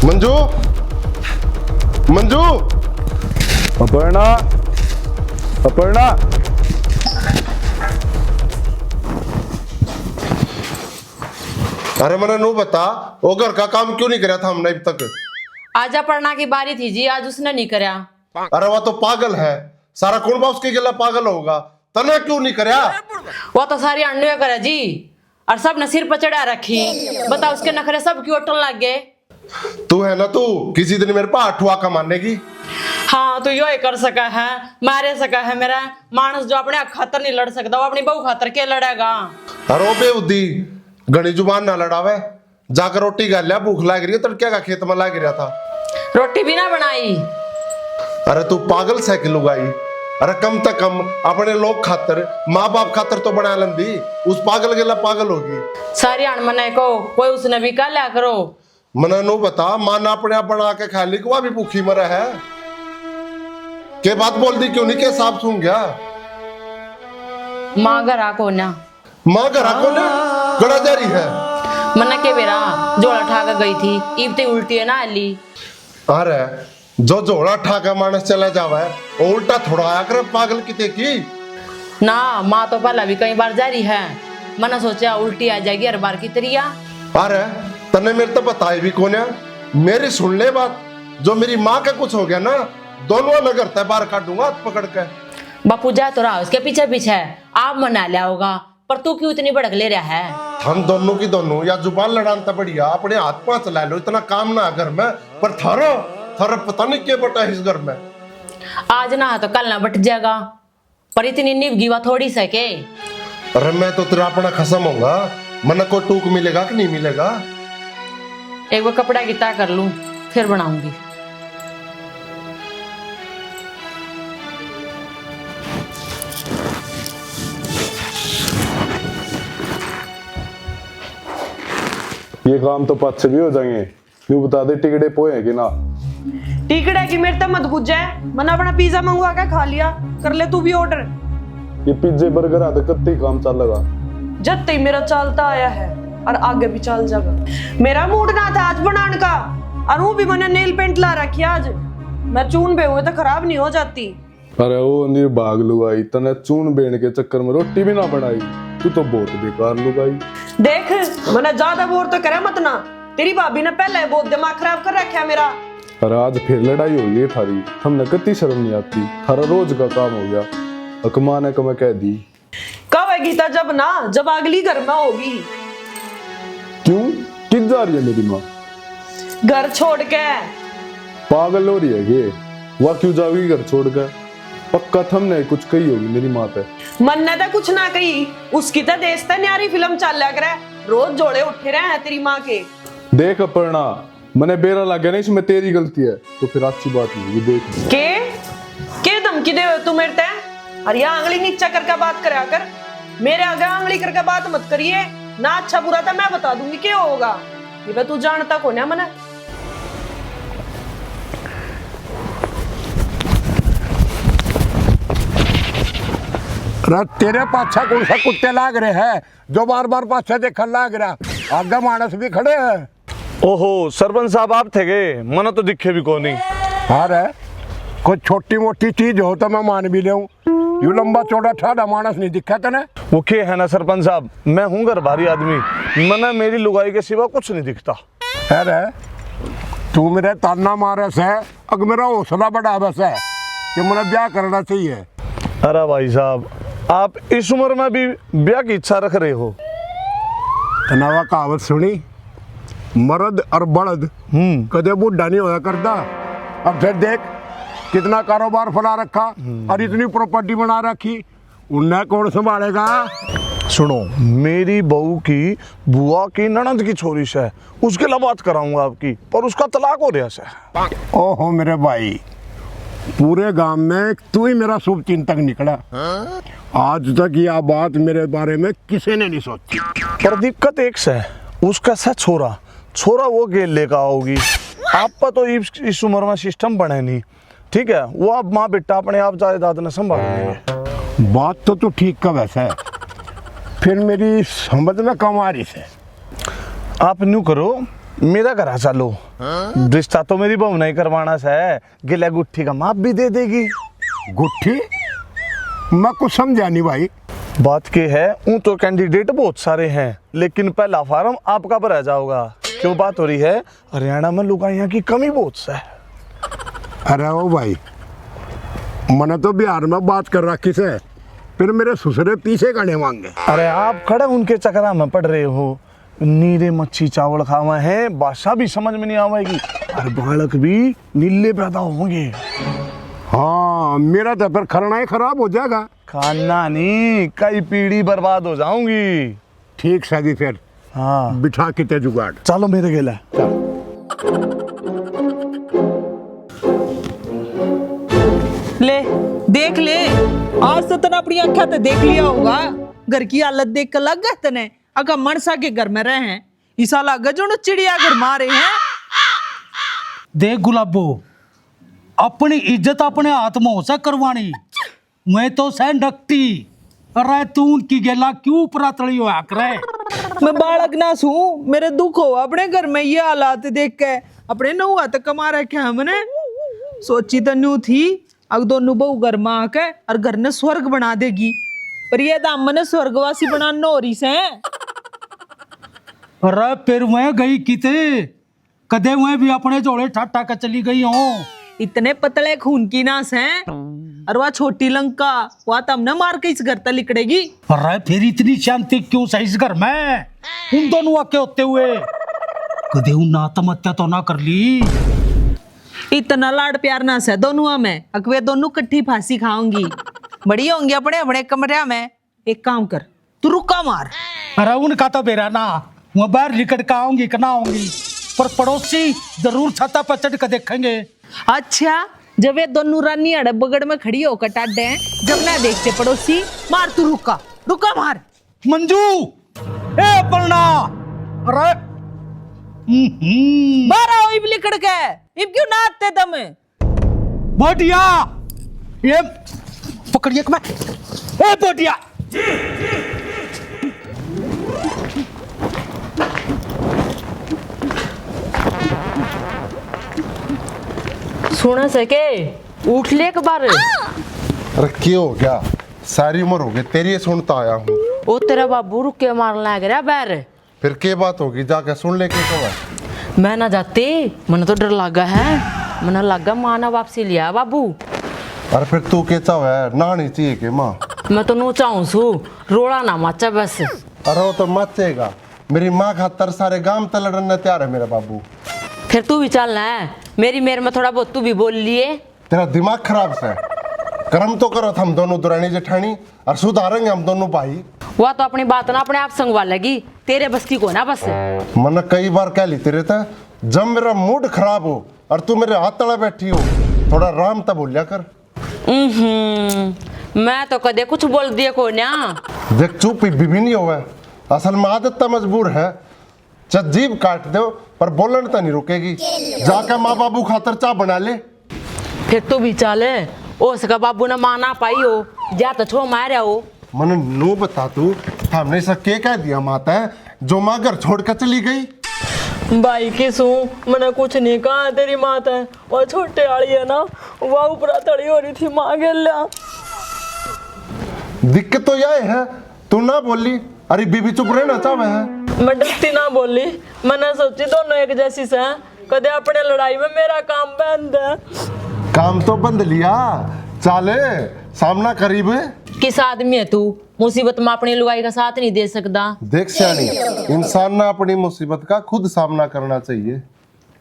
मंजू, मंजू, अपर्णा, अपर्णा। अरे मैंने नो बता, वो घर का काम क्यों नहीं कराया था हमने अभी तक? आज अपर्णा की बारी थी जी, आज उसने नहीं कराया। अरे वह तो पागल है, सारा कौन बा उसके गिला पागल होगा, तने क्यों नहीं कराया? वो तो सारी अंडे करे जी, और सब ने सिर पर चढ़ा रखी। बता उसके नखरे सब क्यों अटल लग गए। तू है ना, तू किसी दिन मेरे पास अठुआ का मानने की। हाँ तो यो ही कर सका है, मारे सका है। मेरा मानस जो अपने खातर नहीं लड़ सकता, वो अपनी बहू खातर के लड़ेगा। अरे बेउदी घनी जुबान ना लड़ावे, जाकर रोटी खा लिया, भूख लाग रही है, तड़के का खेत में लाग रहा था, रोटी भी ना बनाई। अरे तू पागल साइकिल उगाई। अरे कम से कम अपने लोग खातर, माँ बाप खातर तो बना लेंदी, उस पागल के लिए पागल होगी। सारी अणमने को कोई उसने भी कहा लिया करो। मना नो बता, माँ ने अपने आप बना के खा ली, वह भी भूखी मरा है। के बात बोल दी क्यों नहीं, के साफ सुन गया? माँ घर आको ना, माँ घर आको ना गड़ा जा रही है। मना के बेरा जोड़ा ठाकर गई थी, इबते उल्टी है ना अली। अरे जो जोड़ा ठाका मानस चला जावा है, वो उल्टा थोड़ा आया कर पागल किते की। ना माँ तो पहला भी कई बार जा रही है, मना सोचा उल्टी आ जाएगी हर बार की तरिया। अरे तने मेरे तो बताई भी कौन है, मेरी सुन ले बात। जो मेरी माँ का कुछ हो गया ना, दोनों मैं घर बाहर काटूंगा हाथ पकड़ के। बापू जा तो रहा उसके पीछे पीछे, आप मना लिया होगा, पर तू क्यों इतनी भड़क ले रहा है? हम दोनों की दोनों या जुबान लड़ानता बढ़िया, अपने हाथ पांव चला लो, इतना काम ना घर में। पर थारो थारा पता नहीं क्या बटा है इस घर में। आज ना तो कल ना बट जाएगा, पर इतनी निभगी हुआ थोड़ी सके। अरे मैं तो तेरा अपना खसम होगा, मन को टूक मिलेगा कि नहीं मिलेगा? एक बार कपड़ा की तय कर लूं, फिर बनाऊंगी। ये काम तो पाँच से भी हो जाएंगे। यूं बता दे टिकड़े पोए हैं कि ना? टिकड़ा की मेरे तक मत बुझ जाए, मैंने अपना पिज्जा मंगवा के खा लिया, कर ले तू भी ऑर्डर। ये पिज्जे बर्गर आते कत्ते ही काम चल लगा। जब तक मेरा चलता आया है और आगे भी चल जाएगा। मेरा मूड ना था आज बनाने का, और वो भी मैंने नेल पेंट ला रखी आज। मैं चून बे हुए तो खराब नहीं हो जाती। अरे वो निर्भाग लुगाई, तने चून बेन के चक्कर में रोटी भी ना बनाई। तू तो बहुत बेकार लुगाई। देख मैंने ज्यादा बोर तो करे मत ना, तेरी भाभी ने पहले बहुत दिमाग खराब कर रखा मेरा। अरे आज फिर लड़ाई हो गई थारी, हमने कत्ती शर्म नहीं आती। थारा रोज का काम हो गया, अकमा ने कम कह दी। कब है गीता? जब ना जब अगली घर में होगी। क्यों किस जा रही है मेरी माँ? घर छोड़ के। पागल हो रही है ये? वह क्यों जाओगी घर छोड़ कर? पक्का थमने कुछ कही होगी मेरी माँ पे। मन ने तो कुछ ना कही, उसकी तो देश ते न्यारी फिल्म चल लग रहा है, रोज जोड़े उठे रहे हैं तेरी माँ के। देख अपर्णा, मैंने बेरा लगा नहीं, इसमें तेरी गलती है तो फिर अच्छी बात नहीं होगी। देख के धमकी दे तू मेरे ते? अरे यहाँ आंगली नीचा करके बात करा कर, मेरे आगे आंगली करके बात मत करिए ना। अच्छा बुरा था मैं बता दूंगी क्या होगा। ये तू जानता कौन है मने? तेरे पाछा कौन सा कुत्ते लाग रहे हैं जो बार बार पाछे देखने लाग रहा? आगे मानस भी खड़े हैं। ओहो सरपंच साहब आप थे गए, मना तो दिखे भी कौन नहीं। अरे कोई छोटी मोटी चीज हो तो मैं मान भी लूं, यू लंबा चौड़ा ठाड़ा मानस नहीं दिखा तने? वो क्या है ना सरपंच साहब, मैं हूँ घर भारी आदमी, मना मेरी लुगाई के सिवा कुछ नहीं दिखता। अरे तू मेरे ताना मारे से अग मेरा हौसला बढ़ा बस है कि मुझे ब्याह करना चाहिए। अरे भाई साहब आप इस उम्र में भी ब्याह की इच्छा रख रहे हो? तनावा कहावत सुनी, मर्द और बड़द कदे बुढ़ा नहीं होया करता। अब फिर देख कितना कारोबार फैला रखा और इतनी प्रॉपर्टी बना रखी, उन्हें कौन संभालेगा? सुनो, मेरी बहू की बुआ की ननद की छोरी से, उसके लिए बात कराऊंगा आपकी, पर उसका तलाक हो रहा है। ओहो मेरे भाई, पूरे गांव में तू ही मेरा शुभ चिंतक निकला। आज तक यह बात मेरे बारे में किसी ने नहीं सोची। पर दिक्कत एक से, उसका सा छोरा वो गेल लेकर आओगी। आपका तो इस उम्र में सिस्टम बने नहीं, ठीक है? वो अब माँ बेटा अपने आप जायदाद ने संभाल लेंगे। बात तो तू ठीक का वैसा है, फिर मेरी समझ में कम आ रही है। आप न्यू करो, मेरा करा चलो, रिश्ता तो मेरी बहू नहीं करवाना है, गिला गुट्ठी का माप भी दे देगी। गुट्ठी? मैं कुछ समझा नहीं भाई। बात के है ऊँ तो कैंडिडेट बहुत सारे हैं, लेकिन पहला फार्म आपका भरा जाओगा। क्यों बात हो रही है, हरियाणा में लुगाइयाँ की कमी बहुत है। अरे ओ भाई, मैंने तो बिहार में बात कर रखी से, फिर मेरे ससुरे पीछे गणे मांगे। अरे आप खड़े उनके चक्कर में पड़ रहे हो। नीरे मच्छी चावल खावा है, भाषा भी समझ में नहीं आवेगी, और बालक भी नीले पैदा होंगे। हाँ, मेरा तो फिर खरना ही खराब हो जाएगा। खाना नहीं, कई पीढ़ी बर्बाद हो जाऊंगी। ठीक सही, फिर हाँ बिठा के ते जुगाड़। चलो मेरे गेला। ले देख ले, आज तो तने अपनी आंखों ते देख लिया होगा। घर की हालत देख कर लग गया तने। अगर मनसा के घर में रहे हैं, ईसा लगा जो चिड़िया घर मारे हैं। देख गुलाबो, अपनी इज्जत अपने हाथ में हो सा करवानी, मैं तो सह डकती। अरे तू उनकी गेला क्यों परातड़ी होया करे? मैं बालक ना सू, मेरे दुख हो अपने घर में ये हालात देख के। अपने नौआ तक कमा रखे हमने। सोची तो न्यू थी अब दोनों बहू घर में आके और घर ने स्वर्ग बना देगी, पर ये दाम मैंने स्वर्गवासी बनाना हो रही से। अरे फिर मैं गई किते, कदे मैं भी अपने जोड़े ठाटा का चली गई हूँ। इतने पतले खून की नास हैं, और वह छोटी लंका वह तो हमने मार के इस घर तक लिकड़ेगी। अरे फिर इतनी शांति क्यों सही इस घर में, उन दोनों आके होते हुए? कदे उन आत्महत्या तो ना कर ली? इतना लाड प्यार ना से दोनों में, अकवे दोनों कट्ठी फांसी खाऊंगी। बड़ी होंगी अपने अपने कमरे में। एक काम कर, तू रुका मार। अरे उनका तो बेरा ना, मैं बाहर निकट का आऊंगी कि ना आऊंगी, पर पड़ोसी जरूर छाता पर चढ़ कर देखेंगे। अच्छा, जब ये दोनों रानी अड़ब बगड़ में खड़ी होकर टाडे हैं, जब ना देखते पड़ोसी, मार तू रुका, रुका मार। मंजू, ए अपना, अरे बाहर आओ इब लिकड़ के, इब क्यों ना आते दम? बोटिया, ये पकड़िए मैं, ए बोटिया। सुन सके, उठ ले एक बार। अरे क्यों हो गया, सारी उम्र हो गई तेरी ये सुनता आया हूँ। ओ तेरा बाबू रुक के मारने लग रहा बैर। फिर क्या बात होगी, जाके सुन ले के कब? मैं ना जाती, मैंने तो डर लगा है, मैंने लगा माँ ना वापसी लिया बाबू। अरे फिर तू क्या चाहे, ना नहीं चाहिए के माँ? मैं तो नू चाहूँ सू, रोड़ा ना माचा बस। अरे वो तो मचेगा, मेरी माँ खातर सारे गांव तक लड़ने तैयार है मेरा बाबू। फिर तू भी चलना है, मेरी मेर में थोड़ा बहुत तू भी बोल लिए। तेरा दिमाग खराब से, कर्म तो करो हम दोनों दुरानी जेठानी, और सुधारेंगे हम दोनों भाई। वह तो अपनी बात ना अपने आप संगवा लगी, तेरे बस की को ना बस। मैंने कई बार कह ली तेरे था, जब मेरा मूड खराब हो और तू मेरे हाथ तला बैठी हो, थोड़ा राम तब बोलिया कर। मैं तो कदे कुछ बोल दिए को ना। देख चुप भी नहीं हुआ, असल में आदत तो मजबूर है, जीभ काट दो पर बोलन तो नहीं रुकेगी। जाकर माँ बाबू खातर चाय बना ले। फिर तू भी चले, ओ सका बाबू ने माना पाई हो, जा तो छो मारे हो। मैंने नो बता तू, हमने सब के कह दिया माता है जो माँ घर छोड़ कर चली गई। भाई किसू मैंने कुछ नहीं कहा, तेरी माता है वो छोटे वाली है ना, वह ऊपर तड़ी हो रही थी माँ गेला। दिक्कत तो यह है, तू ना बोली, अरे बीबी चुप रहना चाहे है। मैं डरती ना बोली, मैंने सोची दोनों एक जैसी से, कदे अपने लड़ाई में मेरा काम बंद है। काम तो बंद लिया, चाले सामना करीब। किस आदमी है तू, मुसीबत में अपनी लुगाई का साथ नहीं दे सकता। देख सियानी, इंसान ना अपनी मुसीबत का खुद सामना करना चाहिए।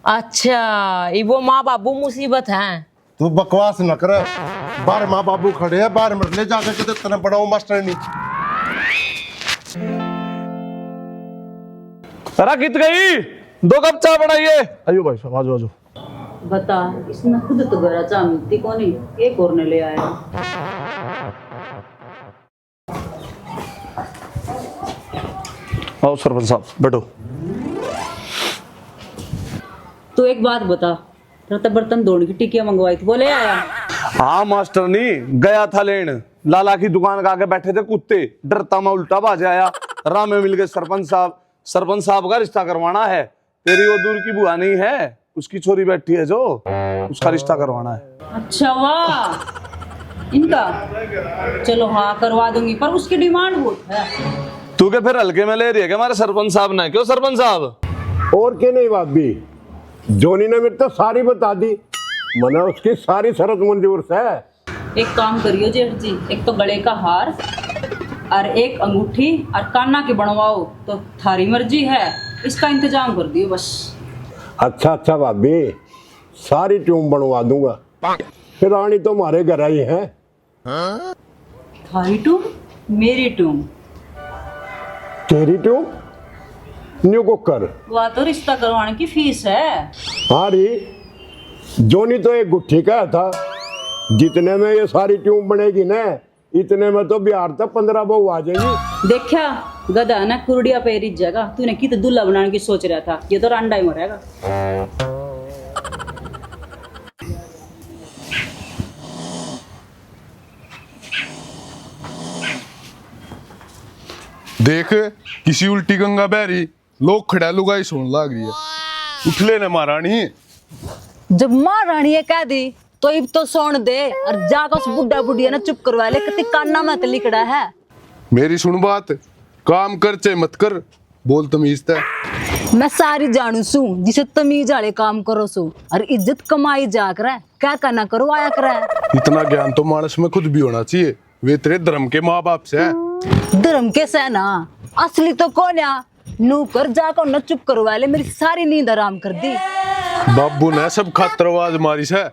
अच्छा, ये वो माँ बाबू मुसीबत है। तू बकवास न कर, बाहर माँ बाबू खड़े हैं, बाहर मत ले जाकर कितने तना बड़ा मास्टर नहीं। तरा कित गई, 2 कप चाय बनाइए। अयो भाई साहब, आजो आजो। बता, इसने खुद तो गरा चाह मिलती को नहीं, एक और ने ले आया। आओ सरपंच साहब बैठो। तो एक बात बता, रत्ता बर्तन धोने की टिकिया मंगवाई थी, वो ले आया? हाँ मास्टर नहीं गया था लेन, लाला की दुकान के आगे बैठे थे कुत्ते, डरता मैं उल्टा बाज आया। राह में मिल गए सरपंच साहब, सरपंच साहब का रिश्ता करवाना है, तेरी वो दूर की बुआ नहीं है, उसकी छोरी बैठी है जो, उसका रिश्ता करवाना है। अच्छा वाह, इनका चलो हाँ करवा दूंगी, पर उसकी डिमांड बहुत है। तू के फिर हल्के में ले रही है क्या हमारे सरपंच साहब ने? क्यों सरपंच साहब? और क्या नहीं भाभी, जोनी ने मेरे तो सारी बता दी, मना उसकी सारी शरत मंजूर है। एक काम करियो जेठ जी, एक तो गले का हार और एक अंगूठी और काना के बनवाओ, तो थारी मर्जी है, इसका इंतजाम कर दियो बस। अच्छा अच्छा भाभी, सारी ट्यूब बनवा दूंगा। फिर रानी तो हमारे घर आई है। थारी टूम मेरी टूम, तेरी ट्यूब न्यू कुकर। वह तो रिश्ता करवाने की फीस है। हाँ री, जोनी तो एक गुट्ठी का था, जितने में ये सारी ट्यूब बनेगी ना, इतने में तो बिहार तक 15 बहू आ जाएंगी। देखा गधा ना कुरडिया पे रिच जगह, तूने की तो दूल्हा बनाने की सोच रहा था, ये तो रांडा ही मरेगा। देख किसी उल्टी गंगा बहरी, लोग खड़ा लुगाई सोन लाग रही है। उठ ले ना महारानी। जब महारानी ये कह दी तो इब तो सोन दे और जाकर उस बुढ़ा बुढ़िया ना चुप करवा ले, कितनी कान्ना में तो लिखड़ा है। मेरी सुन बात, काम कर चाहे मत कर, बोल तमीज ते। मैं सारी जानू सू, जिसे तमीज वाले काम करो सू और इज्जत कमाई जा कर क्या करना करो आया कर। इतना ज्ञान तो मानस में खुद भी होना चाहिए, वे तेरे धर्म के माँ बाप से है। धर्म के से ना, असली तो कौन है? नू कर जाकर न चुप करवा ले, मेरी सारी नींद आराम कर दी। बाबू ने सब खातरवाज मारी से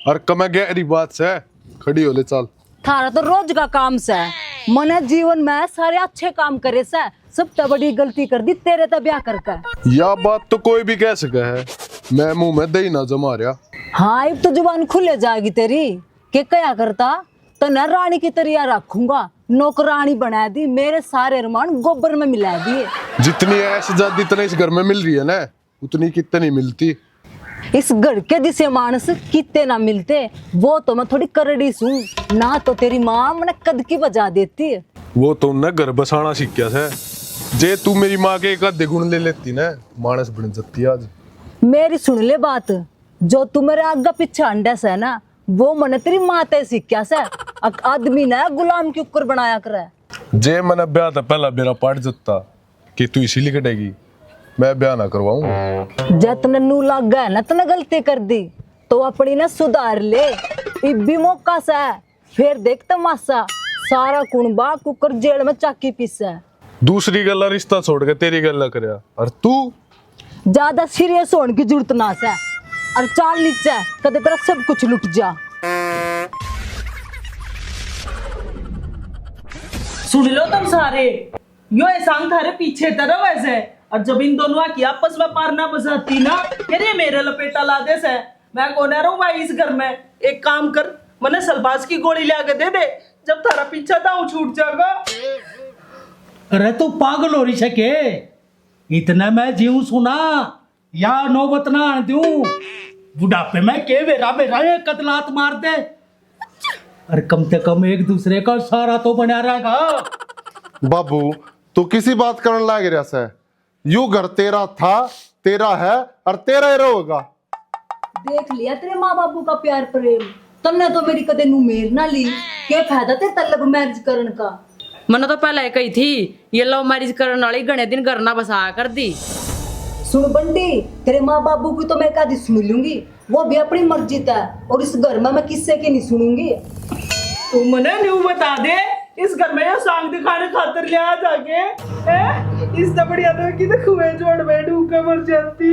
और कमे गहरी बात से, खड़ी हो ले चल। थारा तो रोज का काम से, मने जीवन में सारे अच्छे काम करे से, सबसे बड़ी गलती कर दी तेरे तो ब्याह करके। या बात तो कोई भी कह सके है, मैं मुंह में दही ना जमा रहा। हाँ अब तो जुबान खुले जाएगी तेरी, के क्या करता तो न रानी की तरिया रखूंगा, नौकरानी बना दी, मेरे सारे अरमान गोबर में मिला दिए। जितनी ऐश आजादी इतना इस घर में मिल रही है ना, उतनी कितनी मिलती इस घर के जिसे मानस कितने ना मिलते, वो तो मैं थोड़ी करड़ी सू ना, तो तेरी माँ मैंने कद की बजा देती है। वो तो उन्हें घर बसाना सीखा है, जे तू मेरी माँ के एक आधे गुण ले लेती ना, मानस बन जाती आज। मेरी सुन ले बात, जो तू मेरे आगे पीछे अंडा से ना, वो मैंने तेरी माते सीखा से। आदमी ने गुलाम के ऊपर बनाया करे। जे मैंने ब्याह था पहला मेरा पाट जता कि तू इसीलिए कटेगी, मैं ब्याह ना करवाऊं। जब तने नू लग गया ना, तने गलती कर दी तो अपनी ना सुधार ले, इब भी मौका से, फिर देख तमाशा, सारा कुणबा कुकर जेल में चाकी पीसा। दूसरी गल्ला रिश्ता छोड़ के तेरी गल्ला करया, और तू ज्यादा सीरियस होने की जरूरत ना से, और चाल नीचे कदे तेरा सब कुछ लुट जा। सुन लो तुम सारे, यो ऐसा थारे पीछे तरह वैसे, और जब इन दोनों की आपस में पार ना बजाती ना, ये मेरे लपेटा ला दे से, मैं कौन रहूं भाई इस घर में। एक काम कर, मने सलबाज की गोली ला के दे दे, जब थारा पीछा था वो छूट जाएगा। अरे तू पागल हो रही है के? इतना मैं जीव सुना या नौबत ना दूं, बुढ़ापे में के वेरा मेरा ये कतलात मार दे। अरे कम से कम एक दूसरे का सहारा तो बना रहेगा। बाबू तू किसी बात करने लाग रहा से, यू घर तेरा था, तेरा है और तेरा ही रहेगा। देख लिया तेरे माँ बापू का प्यार प्रेम, तन्ने तो मेरी कदे नु मेर ना ली, के फायदा ते तलब मैरिज करन का। मैंने तो पहले कही थी, ये लव मैरिज करने वाली घने दिन घर ना बसा कर दी। सुन बंटी, तेरे माँ बापू की तो मैं कदी सुन लूंगी, वो भी अपनी मर्जी था, और इस घर में मैं किससे की नहीं सुनूंगी। तू मने न्यू बता दे, इस घर में ये सांग दिखाने खातिर ले आ जाके, इस तो बढ़िया तो कि तो खुए जोड़ में डूब के मर जाती।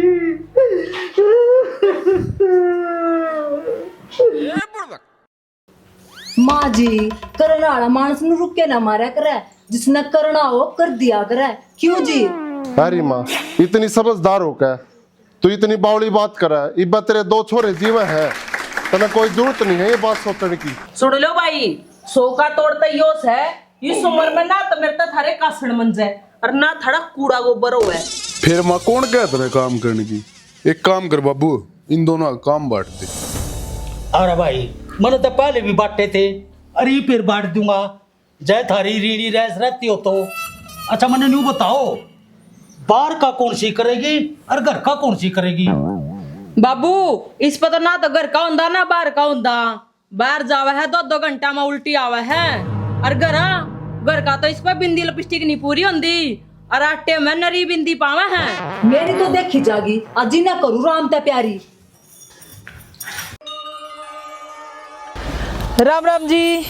माँ जी, करने वाला मानस नु रुके ना मारा करे, जिसने करना हो कर दिया करे, क्यों जी? अरे माँ इतनी समझदार हो क्या, तू इतनी बावली बात कर रहा है, इब्बा तेरे दो छोरे जीवन है, तने कोई जरूरत नहीं है ये बात सोचने की। सुन लो भाई, सो का तोड़ता योस है, इस उम्र में ना तो मेरे तो थारे कासण मन जाए और ना थोड़ा कूड़ा गोबर हो है। फिर माँ कौन कहता है काम करने की? एक काम कर बाबू, इन दोनों का काम बांट दे। अरे भाई मैंने तो पहले भी बांटे थे, अरे फिर बांट दूंगा, जय थारी रीढ़ी रैस रहती हो तो। अच्छा मैंने न्यू बताओ, बाहर का कौन सी करेगी और घर का कौन सी करेगी? बाबू इस पर तो ना तो घर का हुंदा ना बाहर का हुंदा। बाहर जावा है 2-2 घंटा में उल्टी आवा है, और घर का तो इस पर बिंदी लिपस्टिक नहीं पूरी होंदी, और आटे में नरी बिंदी पावा है। मेरी तो देखी जागी, अजी ना करू राम ते प्यारी। राम राम जी।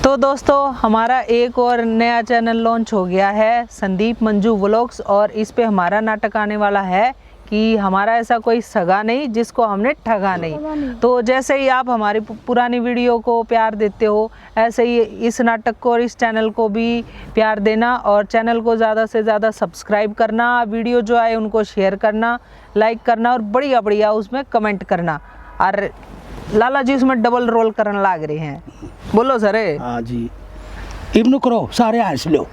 तो दोस्तों हमारा एक और नया चैनल लॉन्च हो गया है, संदीप मंजू व्लॉग्स, और इस पे हमारा नाटक आने वाला है कि हमारा ऐसा कोई सगा नहीं जिसको हमने ठगा नहीं। तो जैसे ही आप हमारी पुरानी वीडियो को प्यार देते हो, ऐसे ही इस नाटक को और इस चैनल को भी प्यार देना, और चैनल को ज़्यादा से ज़्यादा सब्सक्राइब करना, वीडियो जो आए उनको शेयर करना, लाइक करना, और बढ़िया बढ़िया उसमें कमेंट करना। और लाला जी उसमें डबल रोल करने लाग रहे हैं, बोलो सर। हाँ जी, इब्नु करो सारे हंस लो।